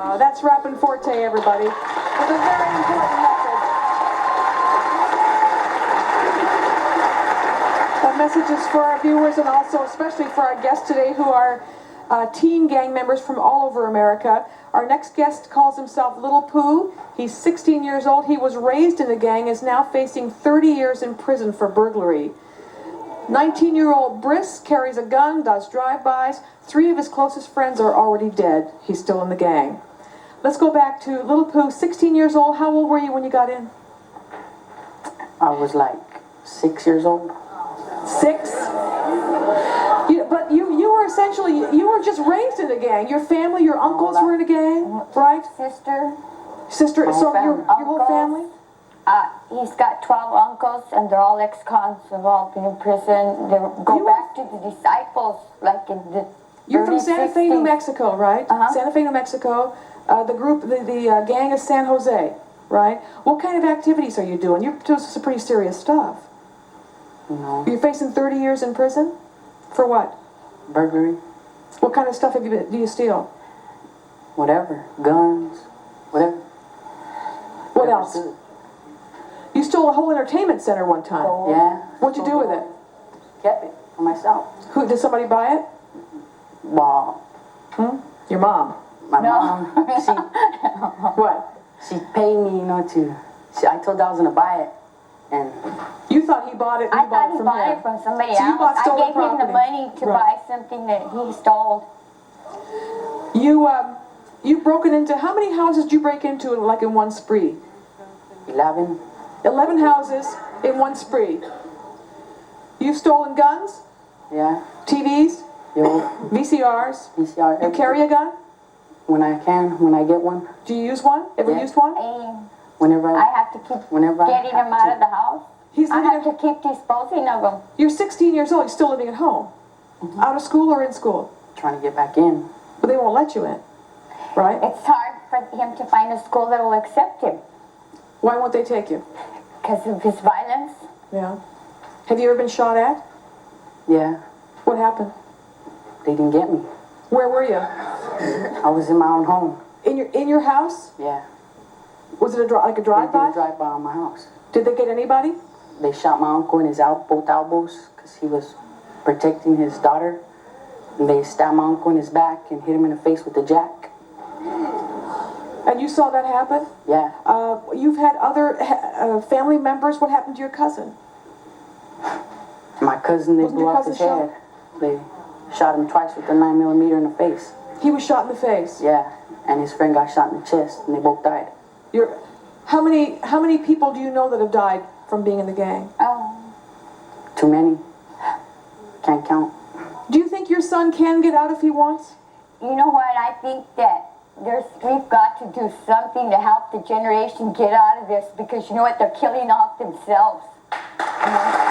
That's Rappin' Forte, everybody. With a very important message. That message is for our viewers and also especially for our guests today who are teen gang members from all over America. Our next guest calls himself Lil Pooh. He's 16 years old. He was raised in the gang, is now facing 30 years in prison for burglary. 19-year-old Briss carries a gun, does drive-bys. 3 of his closest friends are already dead. He's still in the gang. Let's go back to Lil Pooh, 16 years old. How old were you when you got in? I was like 6 years old. 6? But you were essentially, you were just raised in a gang. Your family, your uncles were in a gang, right? Sister, so your whole family? he's got 12 uncles, and they're all ex-cons. They've all been in prison. They go back to the disciples, like in the You're from Santa Fe, New Mexico, right? Uh-huh. Santa Fe, New Mexico. The group, the gang is San Jose, right? What kind of activities are you doing? You're doing some pretty serious stuff. No. You're facing 30 years in prison? For what? Burglary. What kind of stuff do you steal? Whatever. Guns. Whatever. What else? You stole a whole entertainment center one time. Yeah. What'd you do with it? Kept it for myself. Who, did somebody buy it? Well, Your mom. my mom, What? she paid me, you know, I told her I was going to buy it. And You thought he bought it and I you bought thought it he from bought him. it from somebody So you bought else. I stolen gave him the property. money to Right. buy something that he stole. You broken into, how many houses did you break into like in one spree? 11. 11 houses in one spree. You've stolen guns, Yeah. TVs, Yo. VCRs. VCR. You everything. carry a gun? When I can, when I get one. Do you use one? Ever Yeah. used one? And Whenever I have to keep whenever getting I him out of the house. He's I living have to keep disposing of them. You're 16 years old, you're still living at home. Out of school or in school? Trying to get back in. But they won't let you in, right? It's hard for him to find a school that will accept him Why won't they take you? because of his violence. Yeah. Have you ever been shot at? Yeah. What happened? They didn't get me. Where were you? I was in my own home. In your house? Yeah. Was it like a They did a drive-by? drive-by on my house. Did they get anybody? They shot my uncle in his both elbows because he was protecting his daughter. And they stabbed my uncle in his back and hit him in the face with a jack. And you saw that happen? Yeah. You've had other family members. What happened to your cousin? My cousin, they Wasn't blew your off his cousin head. They shot him twice with a 9mm in the face. He was shot in the face. Yeah. And his friend got shot in the chest and they both died. How many people do you know that have died from being in the gang? Oh, Too many. Can't count. Do you think your son can get out if he wants? you know what? I think that we've got to do something to help the generation get out of this because you know what? They're killing off themselves. You know?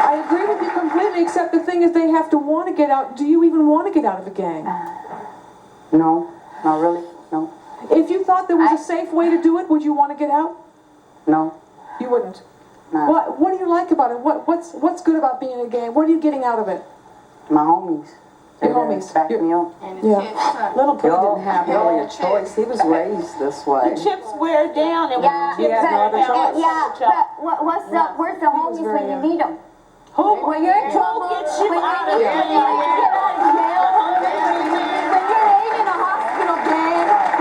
I agree with you completely, except the thing is they have to want to get out. Do you even want to get out of a gang? No. Not really. No. If you thought there was a safe way to do it, would you want to get out? No. You wouldn't. Nah. What do you like about it? What's good about being in a gang? What are you getting out of it? My homies. Your homies. Back me up. Yeah. Lil Pooh didn't have really a choice. He was raised this way. Chips wear down, and Yeah, when chips wear down, where's the homies when you need them? When you're in trouble, gets you out of here.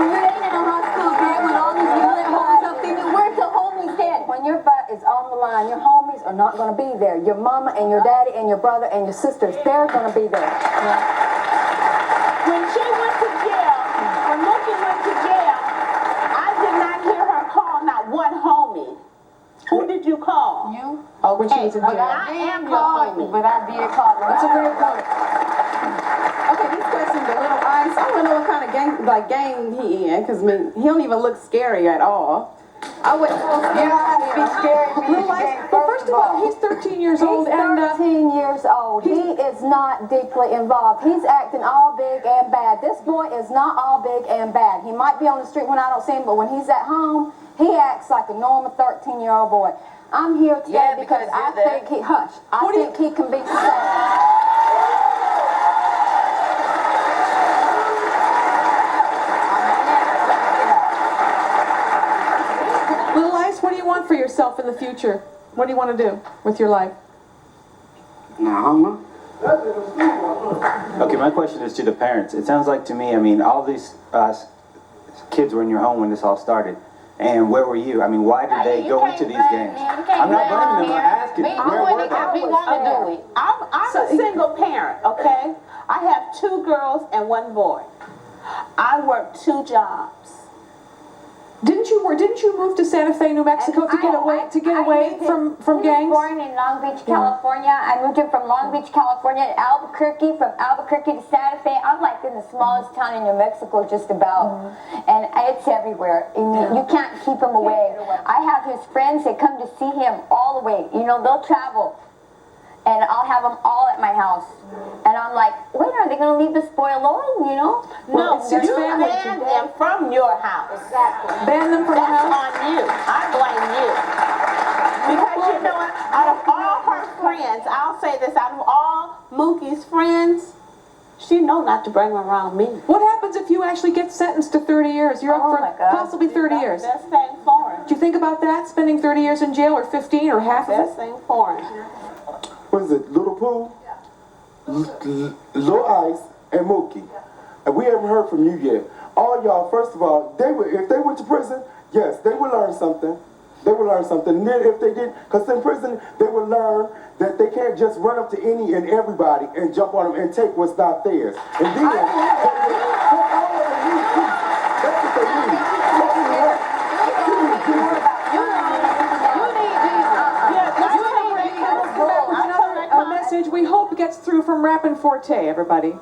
When you're in a hospital bed, when all these bullet holes up in you, where's the homies then? When your butt is on the line, your homies are not going to be there. Your mama and your daddy and your brother and your sisters, they're going to be there. When she went to jail, when Mookie went to jail, I did not hear her call not one homie. Who did you call? You? Oh, when she was in But jail. I am your homie. But I did call them. That's a great point. Okay, these questions are a little honest. I want to know what kind of gang he in, because he don't even look scary at all. I wouldn't feel scared. Be scary. Well, first of all, he's 13 years old, He's and 13 years old. He is not deeply involved. He's acting all big and bad. This boy is not all big and bad. He might be on the street when I don't see him, but when he's at home, he acts like a normal 13-year-old boy. I'm here today because I think he can be safe. yourself in the future? What do you want to do with your life? Nah, I don't know. Okay, my question is to the parents. It sounds like to me, I mean, all these kids were in your home when this all started. And where were you? I mean, why did they go into these gangs? I'm not blaming them, I'm asking. Where were they? We want to do it. I'm a single parent, okay? I have 2 girls and 1 boy. I work 2 jobs. Didn't you move to Santa Fe, New Mexico to get away from He gangs? was born in Long Beach, California. I moved him from Long Beach, California to Albuquerque, from Albuquerque to Santa Fe. I'm like in the smallest town in New Mexico, just about. And it's everywhere. And you can't keep him away. I have his friends that come to see him all the way. You know, they'll travel. And I'll have them all at my house. And I'm like, when are they going to leave this boy alone, you know? No, it's your you family. ban them from your house. Exactly. Ban them from the That's house? on you. I blame you. Because you know what? Out of all her friends, I'll say this, out of all Mookie's friends, she know not to bring them around me. What happens if you actually get sentenced to 30 years? You're Oh up my for God. possibly 30 years. Best thing foreign. Do you think about that? Spending 30 years in jail or 15 or half of Best it? thing foreign. What is it, Lil Pooh, Lil Ice, and Mookie. And we haven't heard from you yet. All y'all, first of all, if they went to prison, yes, they would learn something. They would learn something. And then if they did, because in prison, they would learn that they can't just run up to any and everybody and jump on them and take what's not theirs. And then, all of them need peace. That's what they need. A message we hope gets through from Rappin' Forte, everybody.